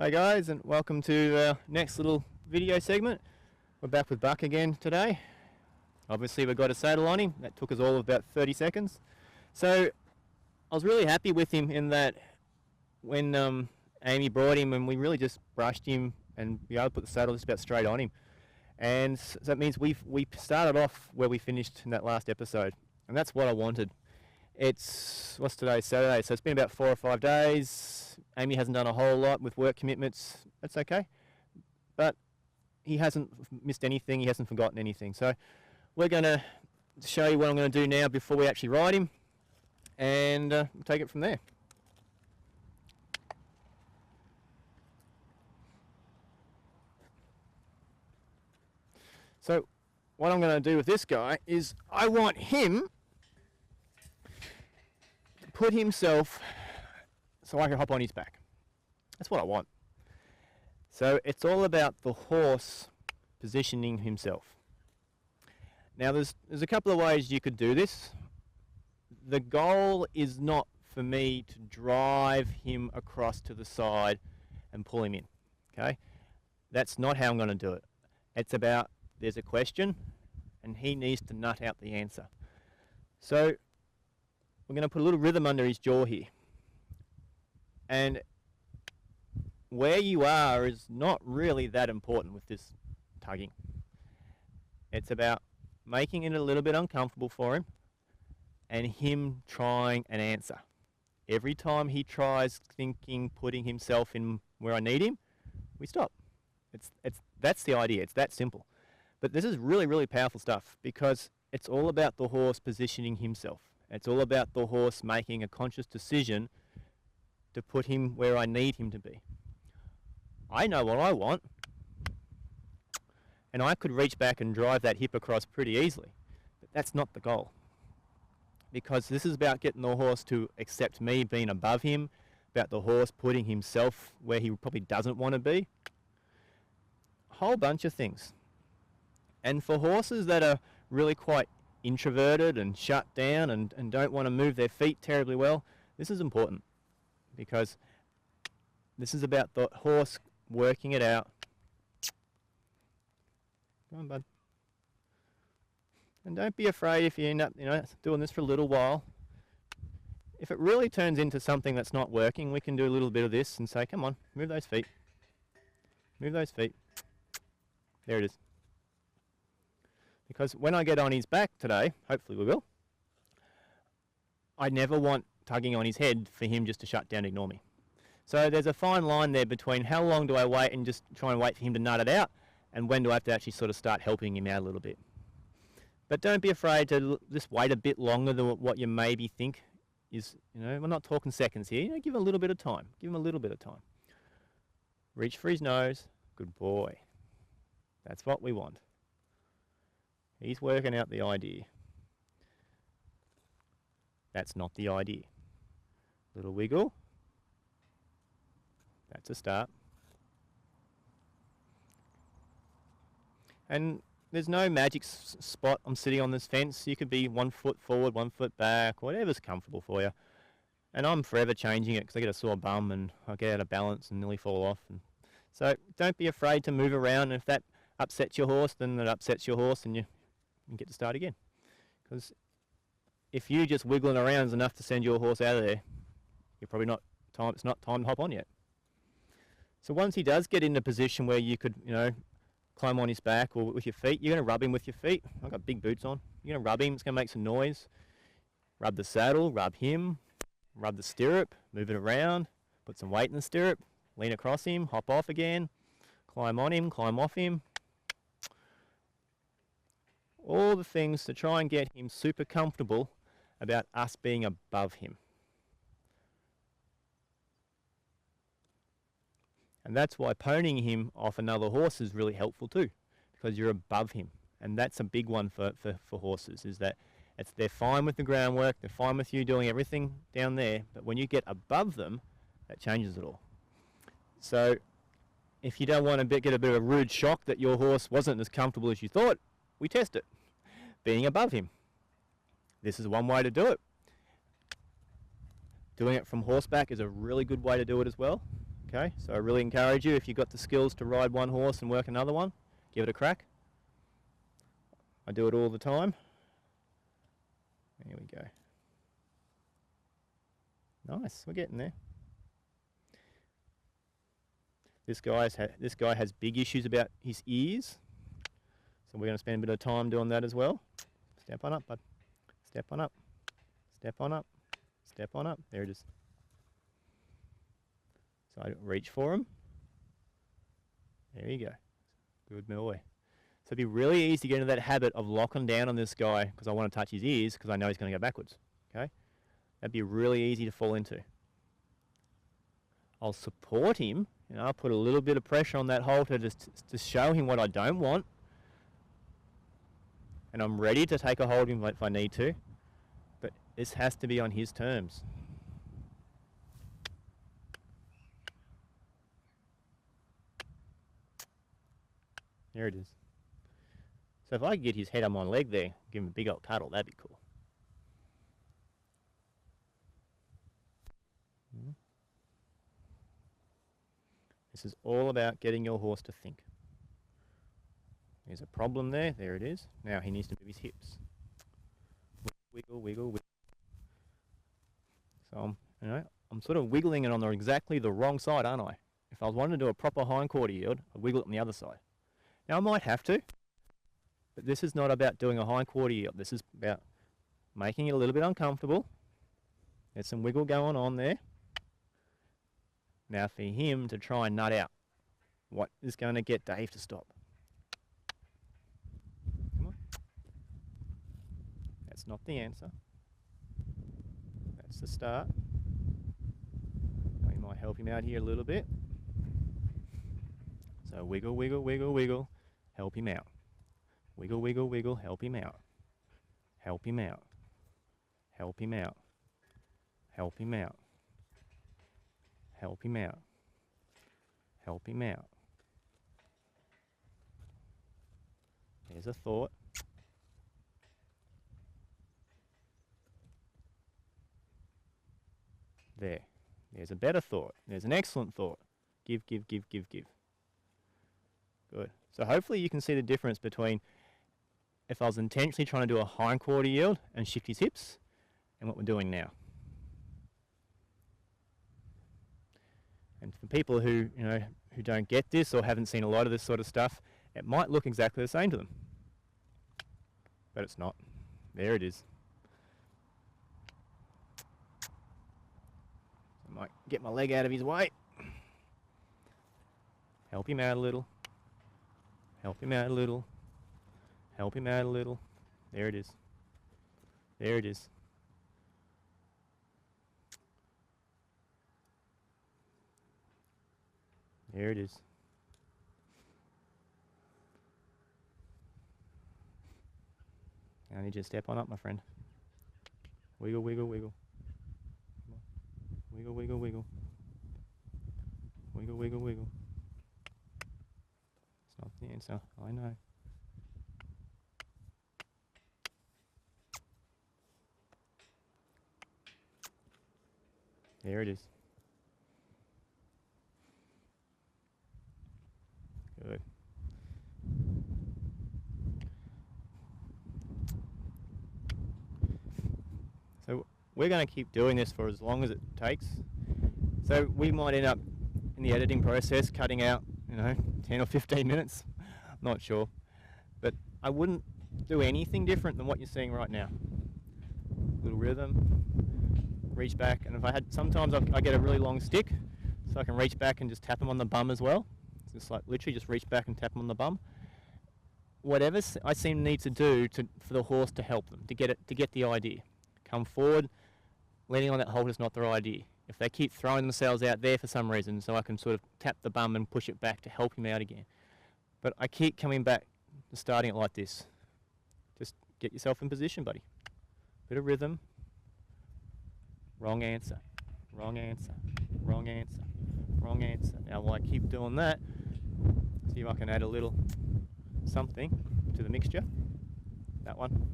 Hi guys, and welcome to our next little video segment. We're back with Buck again today. Obviously we've got a saddle on him. That took us all about 30 seconds. So I was really happy with him in that when Amy brought him and we really just brushed him and we were able to put the saddle just about straight on him. And so that means we started off where we finished in that last episode. And that's what I wanted. What's today? Saturday. So it's been about 4 or 5 days. Amy hasn't done a whole lot with work commitments. That's okay. But he hasn't missed anything. He hasn't forgotten anything. So we're going to show you what I'm going to do now before we actually ride him. And we'll take it from there. So what I'm going to do with this guy is I want him to put himself so I can hop on his back. That's what I want. So it's all about the horse positioning himself. Now there's a couple of ways you could do this. The goal is not for me to drive him across to the side and pull him in. Okay? That's not how I'm going to do it. It's about there's a question and he needs to nut out the answer. So we're going to put a little rhythm under his jaw here. And where you are is not really that important with this tugging. It's about making it a little bit uncomfortable for him and him trying an answer. Every time he tries putting himself in where I need him, we stop. That's the idea. It's that simple. But this is really, really powerful stuff because it's all about the horse positioning himself. It's all about the horse making a conscious decision to put him where I need him to be. I know what I want, and I could reach back and drive that hip across pretty easily, but that's not the goal. Because this is about getting the horse to accept me being above him, about the horse putting himself where he probably doesn't want to be. A whole bunch of things. And for horses that are really quite introverted and shut down and don't want to move their feet terribly well, this is important. Because this is about the horse working it out. Come on, bud. And don't be afraid if you end up, doing this for a little while. If it really turns into something that's not working, we can do a little bit of this and say, come on, move those feet. Move those feet. There it is. Because when I get on his back today, hopefully we will, I never want tugging on his head for him just to shut down and ignore me. So there's a fine line there between how long do I wait and just try and wait for him to nut it out, and when do I have to actually sort of start helping him out a little bit. But don't be afraid to just wait a bit longer than what you maybe think is, we're not talking seconds here. Give him a little bit of time. Give him a little bit of time. Reach for his nose. Good boy. That's what we want. He's working out the idea. That's not the idea. Little wiggle. That's a start. And there's no magic spot. I'm sitting on this fence. You could be 1 foot forward, 1 foot back, whatever's comfortable for you. And I'm forever changing it because I get a sore bum and I get out of balance and nearly fall off. And so don't be afraid to move around. And if that upsets your horse, then that upsets your horse and you get to start again. Because if you just wiggling around is enough to send your horse out of there, you're probably not time. It's not time to hop on yet. So once he does get in a position where you could, climb on his back or with your feet, you're going to rub him with your feet. I've got big boots on. You're going to rub him. It's going to make some noise. Rub the saddle, rub him, rub the stirrup, move it around, put some weight in the stirrup, lean across him, hop off again, climb on him, climb off him. All the things to try and get him super comfortable about us being above him. And that's why ponying him off another horse is really helpful too, because you're above him. And that's a big one for horses, is that they're fine with the groundwork, they're fine with you doing everything down there, but when you get above them, that changes it all. So if you don't want to get a bit of a rude shock that your horse wasn't as comfortable as you thought, we test it, being above him. This is one way to do it. Doing it from horseback is a really good way to do it as well. Okay, so I really encourage you, if you've got the skills to ride one horse and work another one, give it a crack. I do it all the time. There we go. Nice, we're getting there. This guy has big issues about his ears, so we're going to spend a bit of time doing that as well. Step on up, bud. Step on up. Step on up. Step on up. There it is. So I reach for him. There you go. Good boy. So it'd be really easy to get into that habit of locking down on this guy because I want to touch his ears because I know he's going to go backwards. Okay? That'd be really easy to fall into. I'll support him, I'll put a little bit of pressure on that halter to show him what I don't want. And I'm ready to take a hold of him if I need to. But this has to be on his terms. There it is. So if I could get his head on my leg there, give him a big old cuddle, that'd be cool. This is all about getting your horse to think. There's a problem there. There it is. Now he needs to move his hips. Wiggle, wiggle, wiggle. So I'm sort of wiggling it on exactly the wrong side, aren't I? If I was wanting to do a proper hindquarter yield, I'd wiggle it on the other side. Now I might have to, but this is not about doing a hindquarter yield. This is about making it a little bit uncomfortable. There's some wiggle going on there. Now for him to try and nut out. What is going to get Dave to stop? Come on. That's not the answer. That's the start. We might help him out here a little bit. So wiggle, wiggle, wiggle, wiggle. Help him out. Wiggle, wiggle, wiggle. Help him out. Help him out. Help him out. Help him out. Help him out. Help him out. There's a thought. There. There's a better thought. There's an excellent thought. Give, give, give, give, give. Good. So hopefully you can see the difference between if I was intentionally trying to do a hindquarter yield and shift his hips and what we're doing now. And for people who don't get this or haven't seen a lot of this sort of stuff, it might look exactly the same to them. But it's not. There it is. I might get my leg out of his way. Help him out a little. Help him out a little. Help him out a little. There it is. There it is. There it is. I need you to step on up, my friend. Wiggle, wiggle, wiggle. Come on. Wiggle, wiggle, wiggle. Wiggle, wiggle, wiggle. It's not the answer, I know. There it is. Good. So we're going to keep doing this for as long as it takes. So we might end up in the editing process cutting out, 10 or 15 minutes. I'm not sure. But I wouldn't do anything different than what you're seeing right now. Little rhythm, reach back, and if I had, sometimes I get a really long stick, so I can reach back and just tap them on the bum as well. Just like literally just reach back and tap them on the bum. Whatever I seem to need to do for the horse to help them, to get the idea. Come forward, leaning on that halter is not the right idea. If they keep throwing themselves out there for some reason, so I can sort of tap the bum and push it back to help him out again. But I keep coming back to starting it like this. Just get yourself in position, buddy. Bit of rhythm. Wrong answer. Wrong answer. Wrong answer. Wrong answer. Now while I keep doing that, see if I can add a little something to the mixture. That one.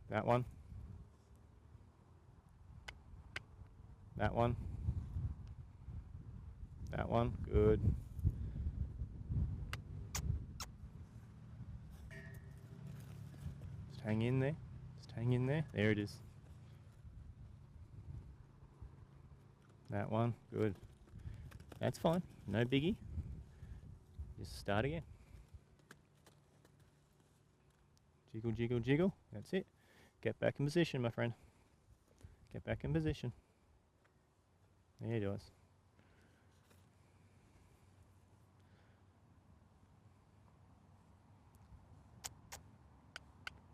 That one. That one. That one. Good. Just hang in there. Just hang in there. There it is. That one. Good. That's fine. No biggie. Just start again. Jiggle, jiggle, jiggle. That's it. Get back in position, my friend. Get back in position. There it is.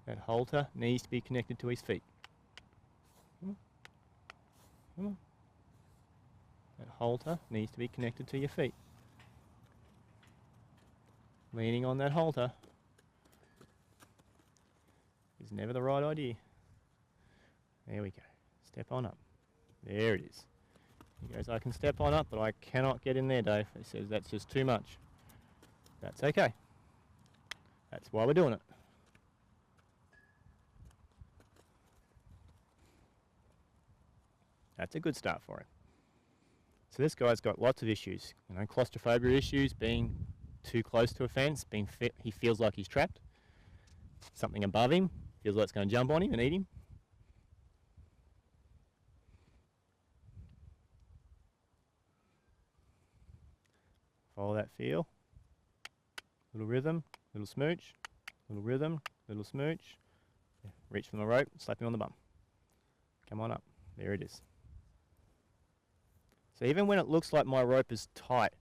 That halter needs to be connected to his feet. Come on. Come on. That halter needs to be connected to your feet. Leaning on that halter is never the right idea. There we go. Step on up. There it is. He goes, I can step on up, but I cannot get in there, Dave. He says, that's just too much. That's okay. That's why we're doing it. That's a good start for him. So this guy's got lots of issues. You know, claustrophobia issues, being too close to a fence, he feels like he's trapped. Something above him, feels like it's going to jump on him and eat him. Follow that feel. Little rhythm, little smooch, little rhythm, little smooch. Yeah, reach from the rope, slap him on the bum. Come on up. There it is. So even when it looks like my rope is tight,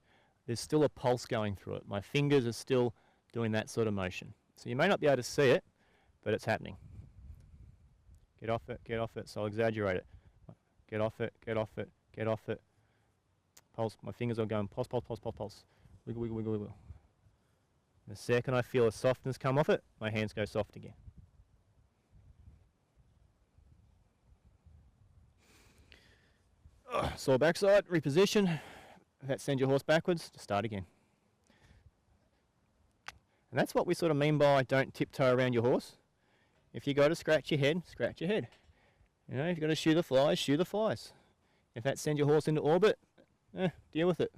there's still a pulse going through it. My fingers are still doing that sort of motion. So you may not be able to see it, but it's happening. Get off it, get off it. So I'll exaggerate it. Get off it, get off it, get off it. Pulse, my fingers are going pulse, pulse, pulse, pulse, pulse. Wiggle, wiggle, wiggle, wiggle. The second I feel a softness come off it, my hands go soft again. Sore backside, reposition. That sends your horse backwards, start again. And that's what we sort of mean by don't tiptoe around your horse. If you got to scratch your head, scratch your head. You know, if you've got to shoe the flies, shoe the flies. If that sends your horse into orbit, deal with it.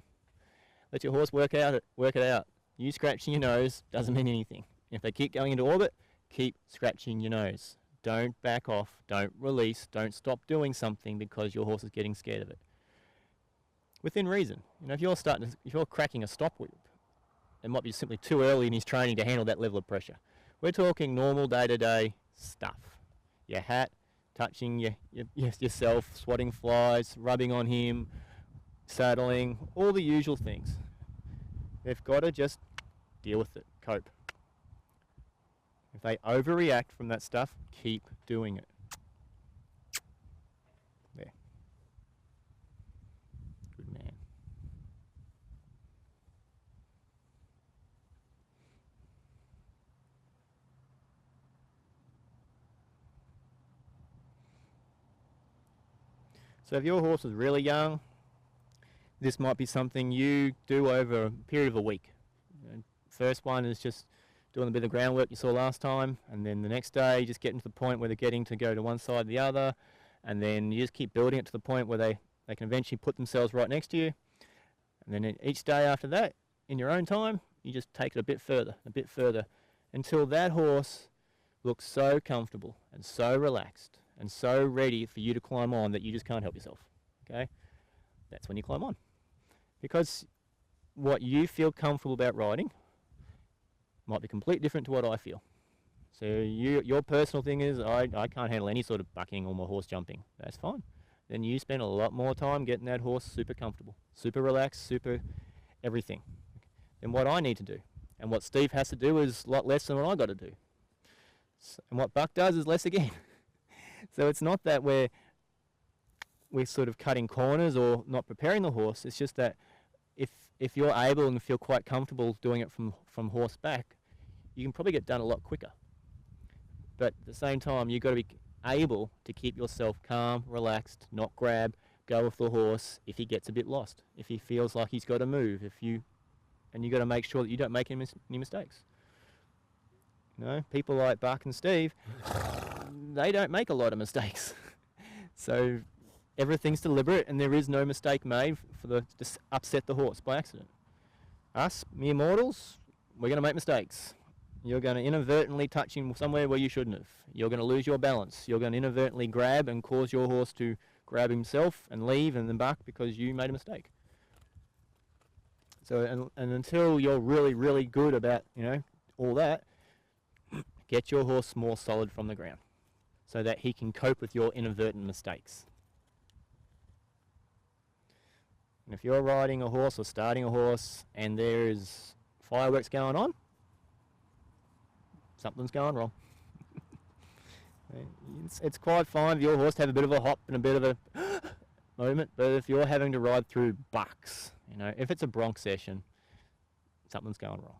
Let your horse work it out. You scratching your nose doesn't mean anything. If they keep going into orbit, keep scratching your nose. Don't back off, don't release, don't stop doing something because your horse is getting scared of it. Within reason. You know, if you're cracking a stop whip, it might be simply too early in his training to handle that level of pressure. We're talking normal day-to-day stuff. Your hat, touching yourself, swatting flies, rubbing on him, saddling, all the usual things. They've got to just deal with it, cope. If they overreact from that stuff, keep doing it. There. Good man. So if your horse is really young, this might be something you do over a period of a week. First one is just doing a bit of groundwork you saw last time, and then the next day just getting to the point where they're getting to go to one side or the other, and then you just keep building it to the point where they can eventually put themselves right next to you. And then each day after that, in your own time, you just take it a bit further, until that horse looks so comfortable and so relaxed and so ready for you to climb on that you just can't help yourself, okay? That's when you climb on. Because what you feel comfortable about riding might be completely different to what I feel. So your personal thing is, I can't handle any sort of bucking or my horse jumping. That's fine. Then you spend a lot more time getting that horse super comfortable, super relaxed, super everything. Then what I need to do, and what Steve has to do is a lot less than what I got to do. So, and what Buck does is less again. So it's not that we're sort of cutting corners or not preparing the horse. It's just that if you're able and feel quite comfortable doing it from horseback, you can probably get done a lot quicker. But at the same time, you've got to be able to keep yourself calm, relaxed, not grab, go with the horse if he gets a bit lost, if he feels like he's got to move, and you've got to make sure that you don't make any mistakes. You know, people like Buck and Steve, they don't make a lot of mistakes. So Everything's deliberate and there is no mistake made to upset the horse by accident. Us, mere mortals, we're going to make mistakes. You're going to inadvertently touch him somewhere where you shouldn't have. You're going to lose your balance. You're going to inadvertently grab and cause your horse to grab himself and leave and then buck because you made a mistake. So, and until you're really, really good about, all that, get your horse more solid from the ground so that he can cope with your inadvertent mistakes. And if you're riding a horse or starting a horse and there's fireworks going on, something's going wrong. It's quite fine for your horse to have a bit of a hop and a bit of a moment, but if you're having to ride through bucks, if it's a bronc session, something's going wrong.